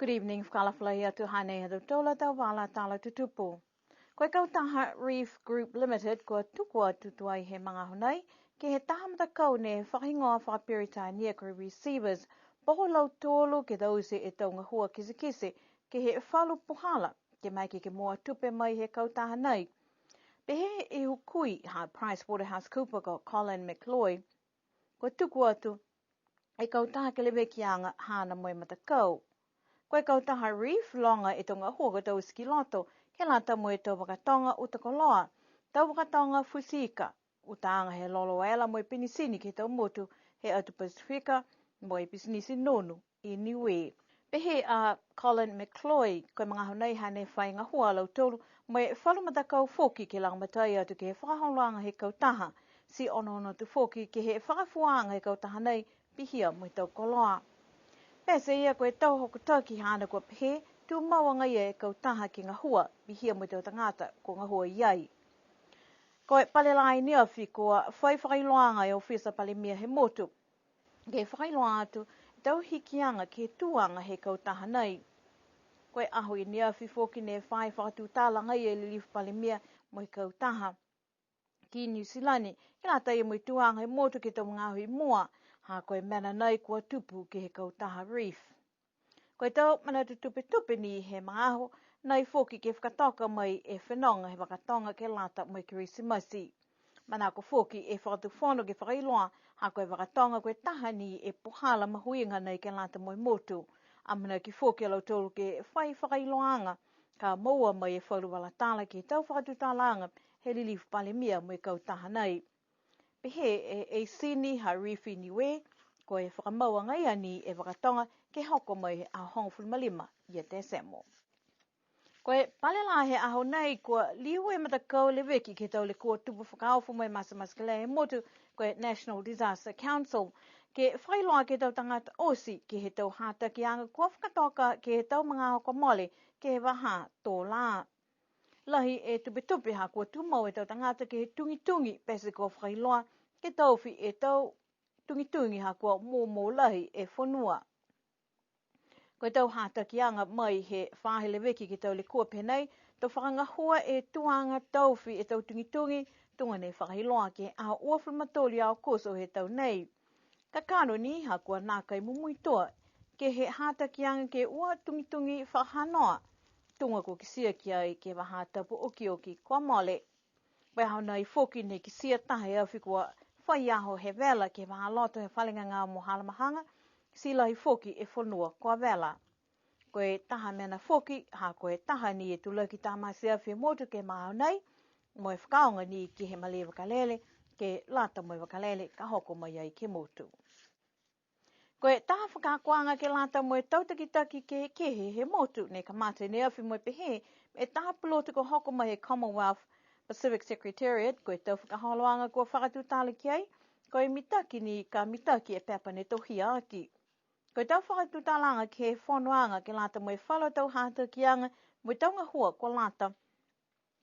Good evening, whakalawhai tu hane hadu tola tau wala tala tutupu. Koe Kautaha Reef Group Limited ko tukua tutuai he mga honai ke he tahamata kau ne whakingoa whakapiritai nia ko receivers poho lau tolu ke those e taunga hua kisi ke he whalu puhala ke mai ke mua tupe mai he Kautaha nei. Pe he e hukui ha PricewaterhouseCoopers ko Colin McCloy ko tukua tu e Kautaha ke lewe kianga hana moe matakau. Koe Kautaha Reef longa e tonga hua tau skiloto ke lata mo e tau wakatonga utakoloa. Tau wakatonga fusika. Utaanga he lolo ela mo e pinisini ke tau motu he atu Pasifika mo e pisinisi nonu i niwe. Pehe a Colin McCloy koe mga honei hane whainga hua lau tolu mo e whalumata kau foki ke lang matai atu ke he whakaholanga he Kautaha. Si ono tu foki ke he whakafuanga he Kautaha nei pihia mo e tau koloa. Pese ia koe tau hoku taki hana kua pehe, tu mawanga ia e Kautaha ki ngā hua, bihia mo tau tangata ko ngā hua iai. Koe palelai ni awhi koa whai whakailoanga e ofisa palemia he motu. Ke whakailoanga atu, tau hikianga ke tuanga he Kautaha nei. Koe aho i ni awhi foki ne whai whakatūtala ngai e lilifu palemia mo he Kautaha. Ki New Zealand, ke lata ia mo i tuanga he motu ke tau ngā hui mua, ha koe mana nei kua tupu ke he Kautaha Reef. Koe tau mana tupe ni he maaho, nei foki ke whakatoka mai e whenonga he wakatonga ke lata mai Kirisimasi. Mana ko foki e whakatuwhono ke whakailoa, ha koe wakatonga koe taha ni e puhala mahuinga nei ke lata mai motu. Amana ki foki alau tolu ke whai whakailoanga, ka maua mai e whaluwala tala ke tau whakatutalanga he lilifu palemia mai Kautaha nei. Pehe e sini ha rifi niwe, ko e whakamaua ngai ani e wakatonga ke hoko mai a hongful malima i a Desemo. Ko e palela he aho nei kua liu e matakau le weki ke tau le kua tupu whakaofu mai maskele he motu ko e National Disaster Council ke whailoa ke tau tangata osi ke he tau hata ki anga kua whakatoka ke he tau mga hoko mole ke he waha tō la. Lahi e tupe ha kua tumau e tau tangata ke he tungi pese ko whailoa ke tauwhi e tau tungi ha kua mō lahi e whanua. Koe tau hata ki anga mai he whahele weki ke tau le kua penei, tau whakangahua e tuanga tauwhi e tau tungi tunga ne whakahiloa ke a uawhi matoli ao koso he tau nei. Ka kano ni ha kua nākai mumui toa ke he hata ki anga ke ua tungi whakahanoa. Tunga ko kisia ki ai ke waha tapu oki kua mole. Wai hau nei foki ne kisia tahe au whikua whai aho he vela ke waha loto he whalinga ngā mo halamahanga, si lahi foki e whanua kua vela. Koe taha mena foki, ha koe taha ni e tulaki tamasi au whi motu ke mahau nei, mo e whakaonga ni ki he male wakalele, ke lata mo e wakalele ka hoko mai ai ke motu. Koe taha whakakuanga ke lata mo e tautakitaki ke he motu, ne ka mate ne awhi mo e pehe, e taha pilotu ko hoko mai he Commonwealth Pacific Secretariat, koe tau whakaholoanga kua whakatutala ki ai, koe mitaki ni ka mitaki e pepa ne tohia aki. Koe tau whakatutalanga ki he whonoanga ke lata mo e whalo tau hata ki anga, mo e taunga hua kua lata,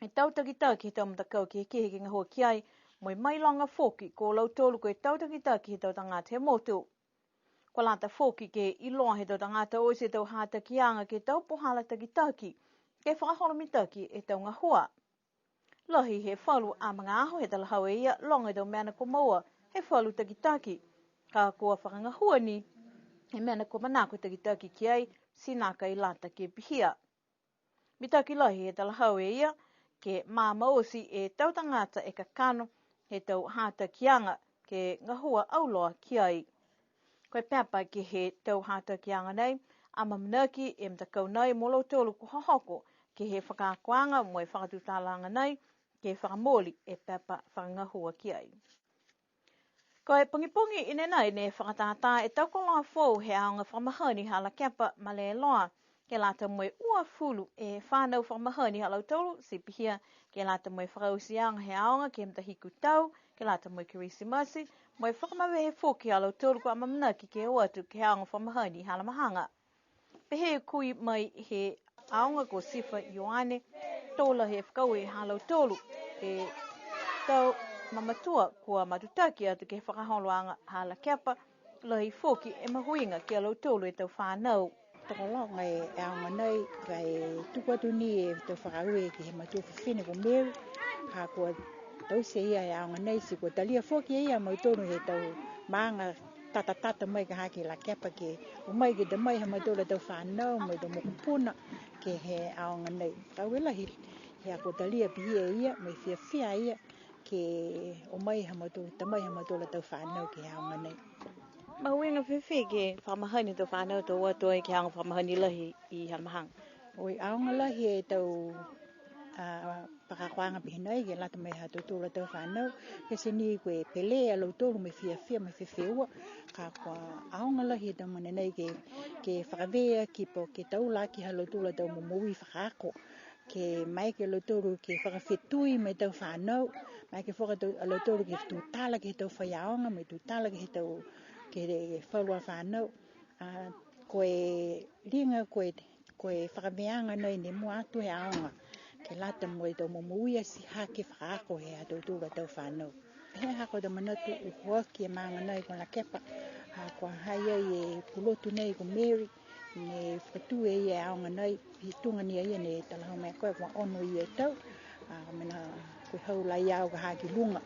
e tautakitaki he tau matakau ki he kehe ki ngā hua ki ai, mo e mailonga foki ko lau tolu koe tautakitaki he tau tangata he motu. Ko lata foki ke iloa he tau tangata o se tau hata ki anga ke tau pohala takitaki, ke whakaholo mitaki e tau ngā hua. Lahi he whalu a mga aho he talahau e ia longa tau mena ko maua he whalu takitaki. Ka kua whakangahua ni he mena ko manako takitaki ki ai sinaka i lata ke pihia. Mitaki lahi he talahau e ia ke māmaosi e tau tangata e kakano he tau hata ki anga ke ngahua auloa ki ai. Koe pepa ki he tau hata ki anga nei, ama manaki e mtakau nei molo tolu ku hohoko ke he whakakuanga mo e whakatutalanga nei, ke whakamoli e pepa whakangahua ki ai. Koe pungipungi ine nei ne whakatata e taukoloa fōu he aonga whakamahani hala kepa male loa, ke lata mo e ua fulu e whanau whakamahani halau tolu, si pihia ke lata mo e whakausianga he aonga ke mtahiku tau, ke lata mo e Kirisimasi, mo e whakamawehe fōki halau tolu ko amamanaki ke uatu ke aonga whakamahani hala mahanga. Pehe kui mai he aonga ko Sifa Ioane, tola he whakaue halau tolu, e tau mamatua kua matutaki atu ke whakaholoanga hala kepa, lahi foki e mahuinga ke alau tolu e tau whanau. tokolo ngai ang nei kai tuko tuni to whakaue ki he matu whine ko Mary ha ko tau se ia ang nei si ko talia foki ia mai tonu he tau manga tata mai ka haki la kepa ki o mai ki de mai ha mai tolu tau whanau mai do mo kupuna ke he ang nei tau ela hi he ko talia pi ia mai fia ia ke o mai ha mai tolu mai ha mai tolu tau whanau ke ang nei ma winga fifi ke whamahani to whanau to watoi ki hanga whamahani lahi I hamahang. Oi aonga lahi e tau pakakwanga pihinai ke lata mai hatu tūra tau whanau ke se ni koe pele a lau tōru me fia me whiwhiua ka kwa aonga lahi e tau manenei ke whakawea ki po ke tau la ki ha lau tūra tau mumui whakako ke mai ke lau tōru ke whakawhetui me tau whanau mai ke whakatau a lau tōru ke tūtala ke tau whaiaonga me tūtala ke tau ke whalua whanau koe ringa koe whakameanga nei ne mua atu he aonga ke lata mo I tau mumuia si hake whakaako he a tau tūra tau whanau. He hako da manatu uhuaki e maanga nei ko la kepa kua haia e pulotu nei ko Mary ne whakatu e ia aonga nei hitunga ni ia ne talahau mea koe kua ono I e tau mena koe hau lai au ka haki lunga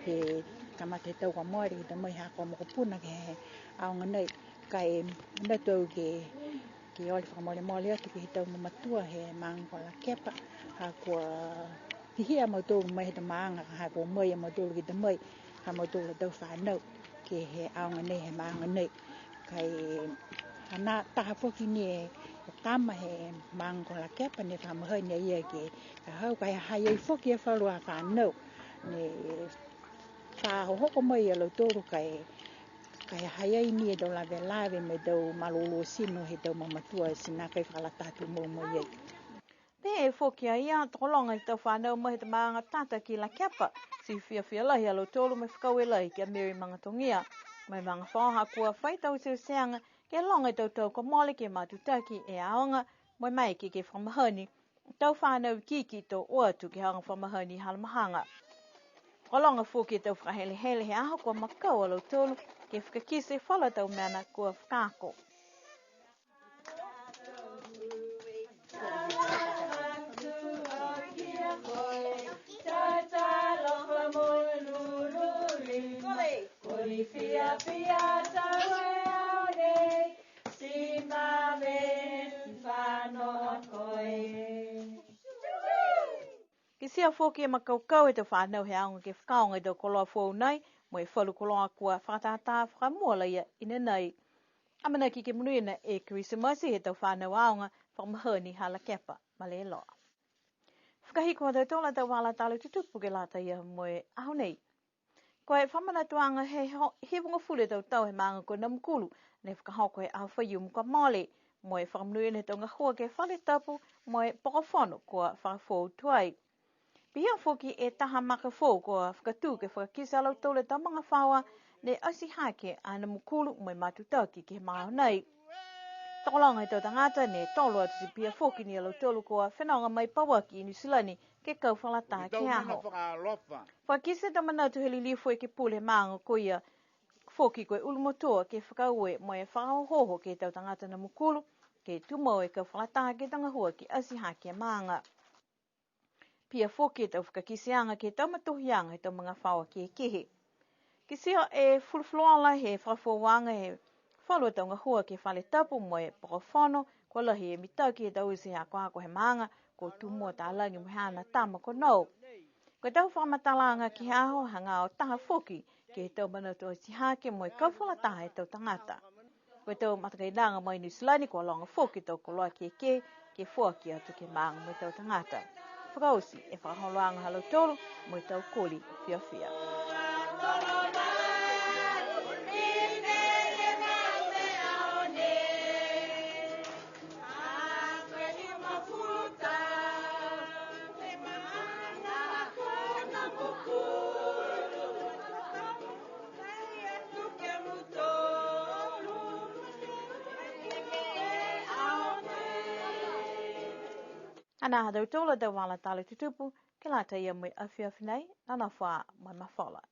he kamate tau ka moari ki ta mai hako mokopuna ke he aonga nei kai manatu au ke oli whakamole atu ki hitau mamatua he maanga ko la kepa kua hihia mautoro mai he ta maanga ka kua mai mautoro ki ta mai ka mautoro tau whanau ke he aonga nei he maanga nei kai hana taha poki ni e tama he maanga ko la kepa ne whamahai ne ia ke ka hau kai hai ai foki e whalua whanau ne hoko mai a lautoro kai hai ai ni e dau lave me dau malolo sino he dau mamatua sina kai whalatatu mo iei. Pe e foki a ia tokolonga I tau whanau mai te maanga tata ki la kepa si fia lahi alo tolu me whakaue lahi ki a Mary Mangatongia. Mai mga whaha kua whaitau siu seanga ke longa I tau ka mole ke matutaki e aonga mai ke whamahani tau whanau kiki tau oatu ki hanga whamahani halamahanga. Kolonga foki tau whakahele he aho kua makau alo tolu ke whakakise whala tau meana kua whakako. Ki sia foki e makaukau e te whanau he aunga ke whakaonga I tau koloa fōu nei, mo e whalu koloa kua whakatata whakamuala ia ina nei. Amana ki ke munuina e Kirisimasi he tau whanau aunga whakamahani hala kepa, male loa. Whakahiko tau tola tau wala talo tutupu ke lata ia mo e aho nei. Ko e whamanatuanga he hewunga fule tau he maanga ko namukulu, ne whakahoko he aho whaiumu ka mole, mo e whakamunuina he tau ngahua ke whale tapu, mo e pokofono kua whakafou tuai. Pia foki e taha makafou kua whakatu ke whakakisa lau tole tau mga whawa ne asi hake ana mukulu mo e matutaki ke mga nei. Tokolanga I tau tangata ne tolo atu si pia foki ni alo tolu kua whenaunga mai pawaki I Nusilani ke kau whalata ke aho. Whakise ta manatu he lilifu e ke pule maanga koia foki koe ulumotoa ke whakaue mo e whakahoho ke tau tangata na mukulu ke tumau e kau whalata ke tangahua ki asi hake maanga. Pia foki tau whakakisianga ke tau matohianga tau mga whawa ke kehe. Kisia e fulfloala he whakafowanga he whalua tau ngahua ke whale tapu mo e pokofono ko lahi e mitaki e tau isi hea koha he maanga ko tumua ta langi muhana tama ko nou. Ko tau whamatalanga ki aho hanga o taha foki ke tau manatu o si hake mo e kauwhalataha e tau tangata. Ko tau matakainanga mai Nusilani ko longa foki tau koloa ke fuaki atu ke maanga mo e tau tangata. Whakausi e whakaholoanga halo tolu mo e tau koli fia. Ana hadau tola da wala tala tutupu, ke lata ia mai awhiawhi nei, nana wha mai mawhala.